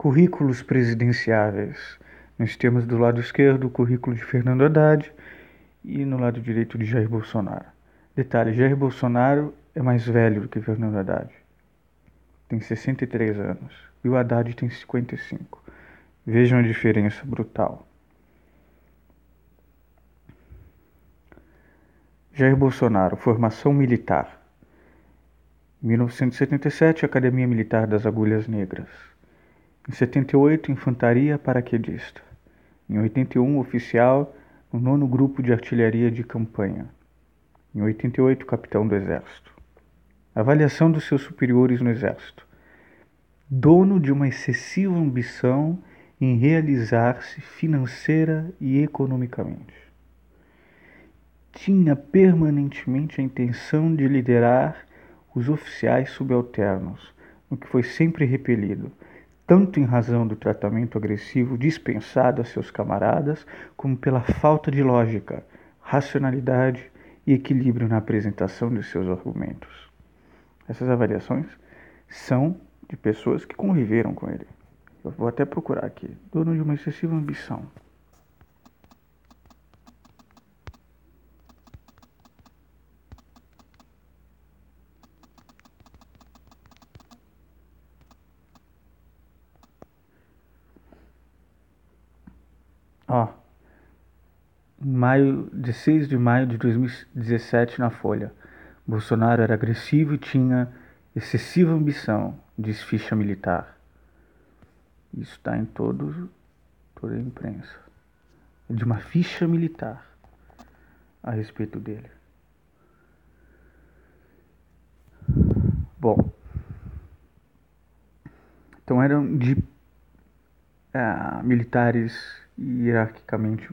Currículos presidenciáveis. Nós temos do lado esquerdo o currículo de Fernando Haddad e no lado direito de Jair Bolsonaro. Detalhe, Jair Bolsonaro é mais velho do que Fernando Haddad. Tem 63 anos e o Haddad tem 55. Vejam a diferença brutal. Jair Bolsonaro, formação militar. 1977, Academia Militar das Agulhas Negras. Em 78, Infantaria Paraquedista. Em 81, oficial no 9º Grupo de Artilharia de Campanha. Em 88, capitão do Exército. Avaliação dos seus superiores no Exército. Dono de uma excessiva ambição em realizar-se financeira e economicamente. Tinha permanentemente a intenção de liderar os oficiais subalternos, no que foi sempre repelido, tanto em razão do tratamento agressivo dispensado a seus camaradas, como pela falta de lógica, racionalidade e equilíbrio na apresentação de seus argumentos. Essas avaliações são de pessoas que conviveram com ele. Eu vou até procurar aqui. Dono de uma excessiva ambição. Ó, 16 de maio de 2017 na Folha. Bolsonaro era agressivo e tinha excessiva ambição, diz ficha militar. Isso está em toda a imprensa. É de uma ficha militar a respeito dele. Bom, então eram de militares hierarquicamente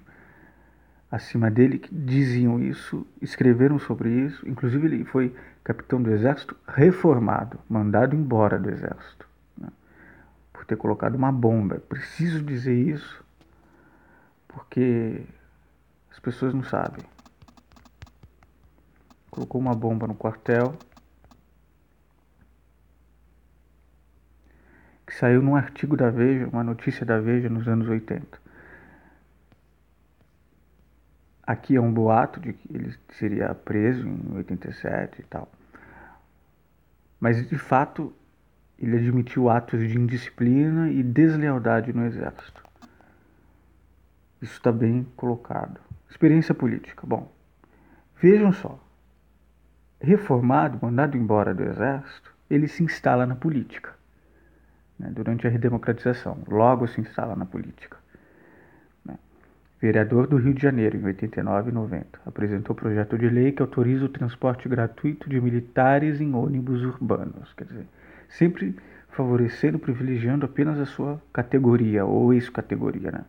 acima dele que diziam isso, escreveram sobre isso. Inclusive ele foi capitão do Exército reformado, mandado embora do Exército, né, por ter colocado uma bomba. Preciso dizer isso porque as pessoas não sabem. Colocou uma bomba no quartel que saiu num artigo da Veja, uma notícia da Veja nos anos 80. Aqui é um boato de que ele seria preso em 87 e tal. Mas, de fato, ele admitiu atos de indisciplina e deslealdade no Exército. Isso está bem colocado. Experiência política. Bom, vejam só. Reformado, mandado embora do Exército, ele se instala na política, né, durante a redemocratização. Logo se instala na política. Vereador do Rio de Janeiro, em 89 e 90, apresentou projeto de lei que autoriza o transporte gratuito de militares em ônibus urbanos. Quer dizer, sempre favorecendo, privilegiando apenas a sua categoria ou ex-categoria, né?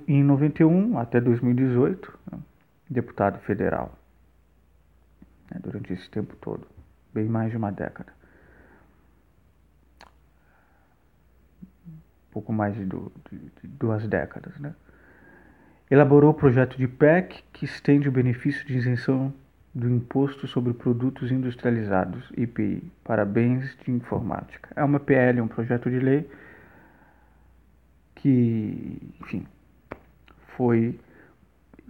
Em 91 até 2018, né, deputado federal, né, durante esse tempo todo, bem mais de uma década. Pouco mais de 2 décadas, né? Elaborou o projeto de PEC que estende o benefício de isenção do Imposto sobre Produtos Industrializados, IPI, para bens de informática. É uma PL, um projeto de lei que, enfim, foi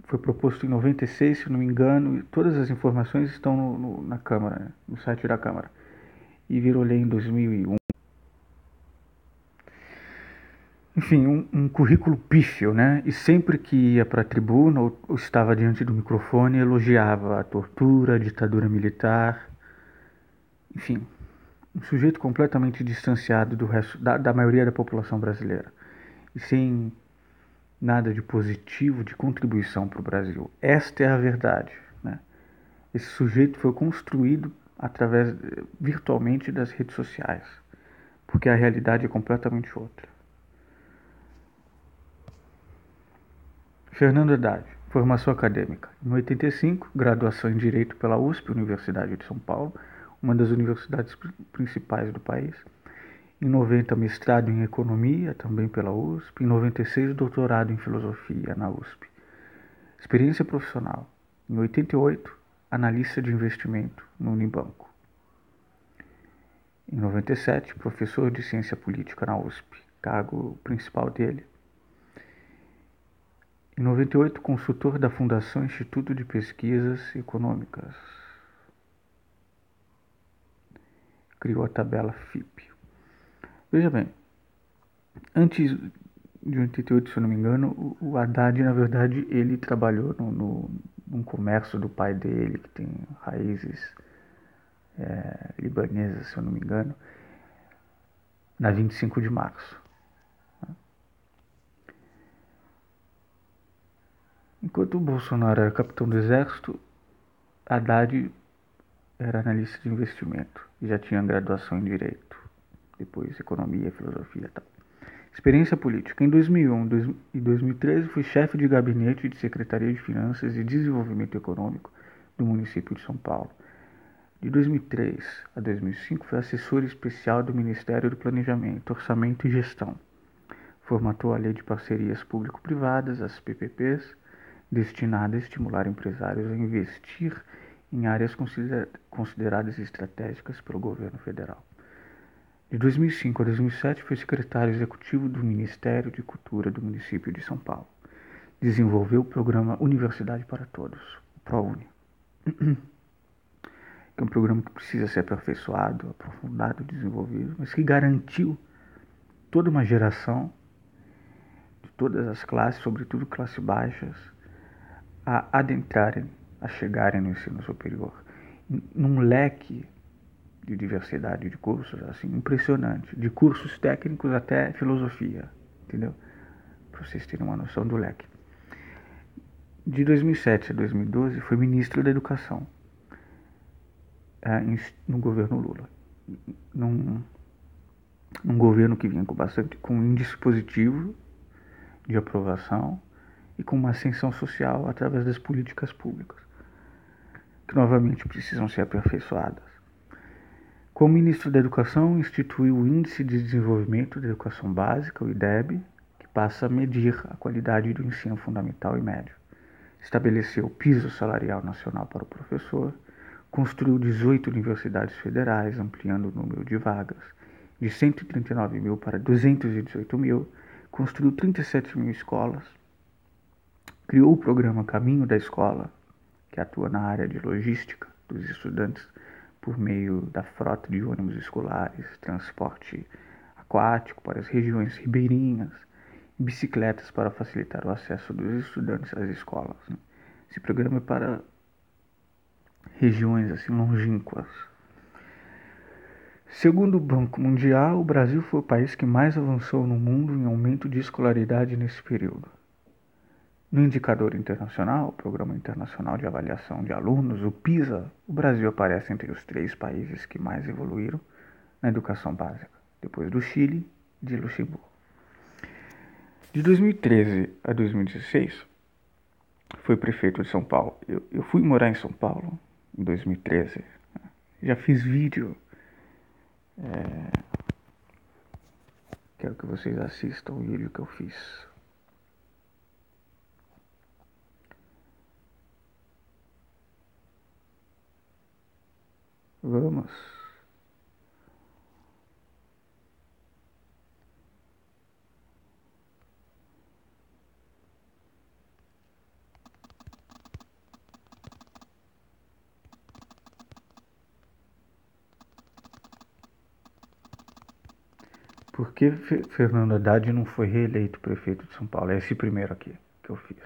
proposto em 96, se não me engano, e todas as informações estão na Câmara, né? No site da Câmara, e virou lei em 2001. Enfim, um currículo pífio, né? E sempre que ia para a tribuna ou estava diante do microfone, elogiava a tortura, a ditadura militar. Enfim, um sujeito completamente distanciado do resto, da maioria da população brasileira. E sem nada de positivo, de contribuição para o Brasil. Esta é a verdade, né? Esse sujeito foi construído virtualmente das redes sociais, porque a realidade é completamente outra. Fernando Haddad, formação acadêmica. Em 85, graduação em Direito pela USP, Universidade de São Paulo, uma das universidades principais do país. Em 90, mestrado em Economia, também pela USP. Em 96, doutorado em Filosofia na USP. Experiência profissional. Em 88, analista de investimento no Unibanco. Em 97, professor de ciência política na USP, cargo principal dele. Em 98, consultor da Fundação Instituto de Pesquisas Econômicas. Criou a tabela FIP. Veja bem, antes de 88, se eu não me engano, o Haddad, na verdade, ele trabalhou num comércio do pai dele, que tem raízes libanesas, se eu não me engano, na 25 de março. Enquanto o Bolsonaro era capitão do exército, Haddad era analista de investimento e já tinha graduação em Direito, depois Economia, Filosofia e tal. Experiência política. Em 2001 e 2013 foi chefe de gabinete de Secretaria de Finanças e Desenvolvimento Econômico do município de São Paulo. De 2003 a 2005 foi assessor especial do Ministério do Planejamento, Orçamento e Gestão. Formatou a Lei de Parcerias Público-Privadas, as PPPs, destinada a estimular empresários a investir em áreas consideradas estratégicas pelo governo federal. De 2005 a 2007 foi secretário executivo do Ministério de Cultura do município de São Paulo. Desenvolveu o programa Universidade para Todos, o ProUni, que é um programa que precisa ser aperfeiçoado, aprofundado, desenvolvido, mas que garantiu toda uma geração de todas as classes, sobretudo classes baixas, a adentrarem, a chegarem no ensino superior, num leque de diversidade de cursos, assim, impressionante, de cursos técnicos até filosofia, entendeu? Para vocês terem uma noção do leque. De 2007 a 2012 foi ministro da Educação no governo Lula, num governo que vinha com índice positivo de aprovação e com uma ascensão social através das políticas públicas, que novamente precisam ser aperfeiçoadas. Como ministro da Educação, instituiu o Índice de Desenvolvimento da Educação Básica, o IDEB, que passa a medir a qualidade do ensino fundamental e médio. Estabeleceu o piso salarial nacional para o professor, construiu 18 universidades federais, ampliando o número de vagas de 139 mil para 218 mil, construiu 37 mil escolas, criou o programa Caminho da Escola, que atua na área de logística dos estudantes por meio da frota de ônibus escolares, transporte aquático para as regiões ribeirinhas, e bicicletas para facilitar o acesso dos estudantes às escolas. Esse programa é para regiões assim longínquas. Segundo o Banco Mundial, o Brasil foi o país que mais avançou no mundo em aumento de escolaridade nesse período. No indicador internacional, o Programa Internacional de Avaliação de Alunos, o PISA, o Brasil aparece entre os 3 países que mais evoluíram na educação básica, depois do Chile e de Luxemburgo. De 2013 a 2016, foi prefeito de São Paulo. Eu fui morar em São Paulo em 2013. Já fiz vídeo. Quero que vocês assistam o vídeo que eu fiz. Vamos. Por que Fernando Haddad não foi reeleito prefeito de São Paulo? É esse primeiro aqui que eu fiz.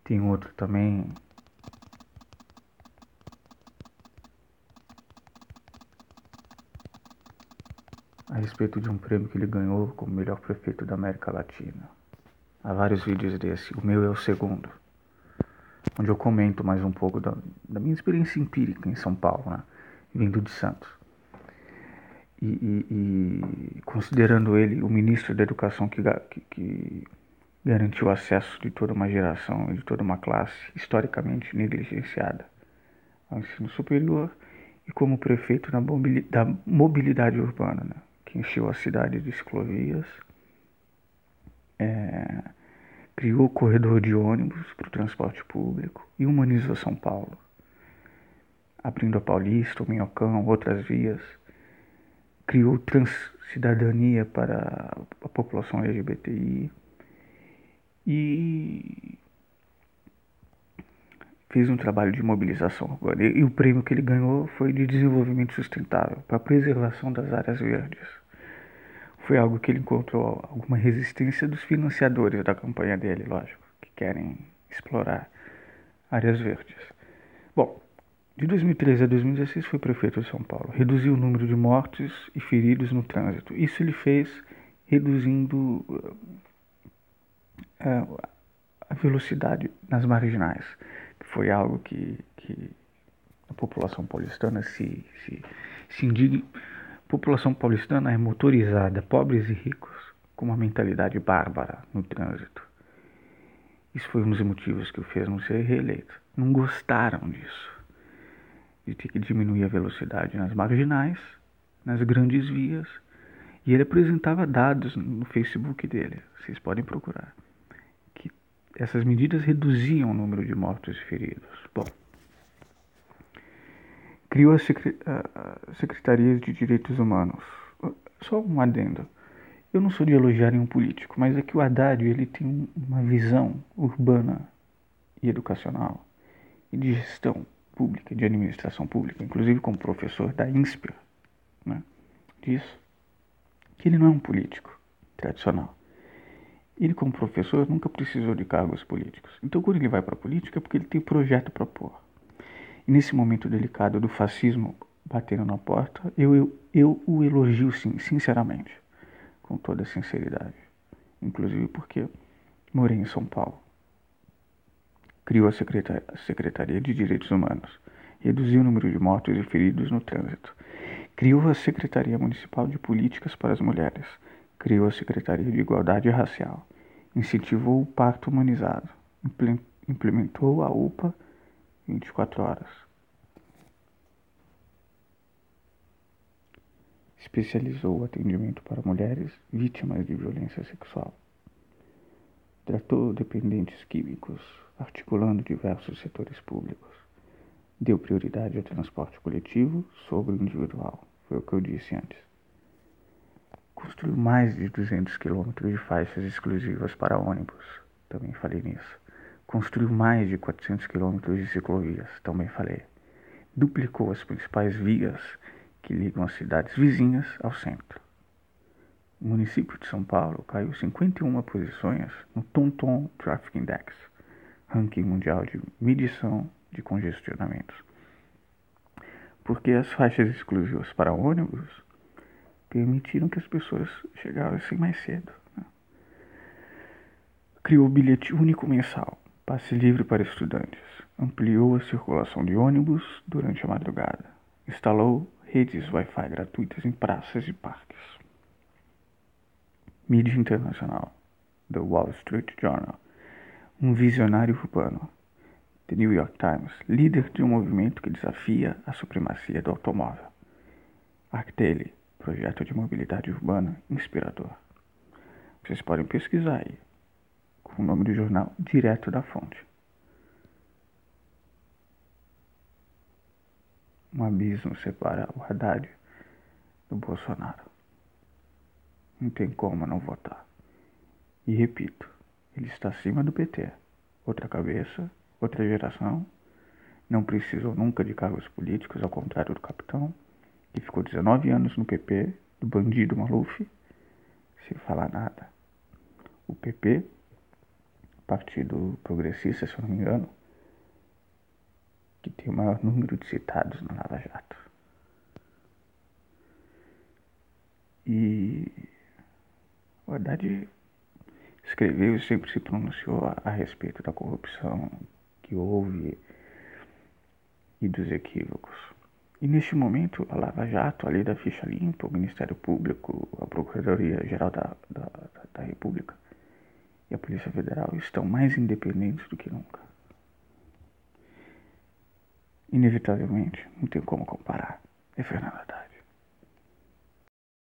Tem outro também. A respeito de um prêmio que ele ganhou como melhor prefeito da América Latina. Há vários vídeos desse. O meu é o segundo, onde eu comento mais um pouco da minha experiência empírica em São Paulo, né? Vindo de Santos. E considerando ele o ministro da Educação que garantiu o acesso de toda uma geração e de toda uma classe historicamente negligenciada ao ensino superior, e como prefeito da mobilidade urbana, né? Que encheu a cidade de ciclovias, criou o corredor de ônibus para o transporte público e humanizou São Paulo, abrindo a Paulista, o Minhocão, outras vias, criou transcidadania para a população LGBTI e fez um trabalho de mobilização urbana. E o prêmio que ele ganhou foi de desenvolvimento sustentável, para a preservação das áreas verdes. Foi algo que ele encontrou alguma resistência dos financiadores da campanha dele, lógico, que querem explorar áreas verdes. Bom, de 2013 a 2016 foi prefeito de São Paulo. Reduziu o número de mortes e feridos no trânsito. Isso ele fez reduzindo a velocidade nas marginais, que foi algo que a população paulistana se indigna. A população paulistana é motorizada, pobres e ricos, com uma mentalidade bárbara no trânsito. Isso foi um dos motivos que o fez não ser reeleito. Não gostaram disso, de ter que diminuir a velocidade nas marginais, nas grandes vias, e ele apresentava dados no Facebook dele, vocês podem procurar, que essas medidas reduziam o número de mortos e feridos. Bom, criou a Secretaria de Direitos Humanos. Só um adendo. Eu não sou de elogiar nenhum político, mas é que o Haddad ele tem uma visão urbana e educacional e de gestão pública, de administração pública, inclusive como professor da INSPER, né, disso, que ele não é um político tradicional. Ele, como professor, nunca precisou de cargos políticos. Então, quando ele vai para a política, é porque ele tem projeto para pôr. E nesse momento delicado do fascismo batendo na porta, eu o elogio, sim, sinceramente, com toda a sinceridade. Inclusive porque morei em São Paulo. Criou a Secretaria de Direitos Humanos. Reduziu o número de mortos e feridos no trânsito. Criou a Secretaria Municipal de Políticas para as Mulheres. Criou a Secretaria de Igualdade Racial. Incentivou o parto humanizado. Implementou a UPA 24 horas. Especializou o atendimento para mulheres vítimas de violência sexual. Tratou dependentes químicos, articulando diversos setores públicos. Deu prioridade ao transporte coletivo sobre o individual. Foi o que eu disse antes. Construiu mais de 200 quilômetros de faixas exclusivas para ônibus. Também falei nisso. Construiu mais de 400 quilômetros de ciclovias. Também falei. Duplicou as principais vias que ligam as cidades vizinhas ao centro. O município de São Paulo caiu 51 posições no TomTom Traffic Index, ranking mundial de medição de congestionamentos. Porque as faixas exclusivas para ônibus permitiram que as pessoas chegassem mais cedo. Né? Criou o bilhete único mensal, passe livre para estudantes. Ampliou a circulação de ônibus durante a madrugada. Instalou redes Wi-Fi gratuitas em praças e parques. Mídia internacional. The Wall Street Journal. Um visionário urbano. The New York Times. Líder de um movimento que desafia a supremacia do automóvel. ArcDaily. Projeto de mobilidade urbana inspirador. Vocês podem pesquisar aí, com o nome do jornal direto da fonte. Um abismo separa o Haddad do Bolsonaro. Não tem como não votar. E repito, ele está acima do PT. Outra cabeça, outra geração. Não precisou nunca de cargos políticos, ao contrário do capitão, que ficou 19 anos no PP, do bandido Maluf, sem falar nada. O PP, Partido Progressista, se eu não me engano, que tem o maior número de citados na Lava Jato. E o Haddad escreveu e sempre se pronunciou a respeito da corrupção que houve e dos equívocos. E neste momento, a Lava Jato, a Lei da Ficha Limpa, o Ministério Público, a Procuradoria-Geral da República e a Polícia Federal estão mais independentes do que nunca. Inevitavelmente, não tem como comparar. É Fernando Haddad.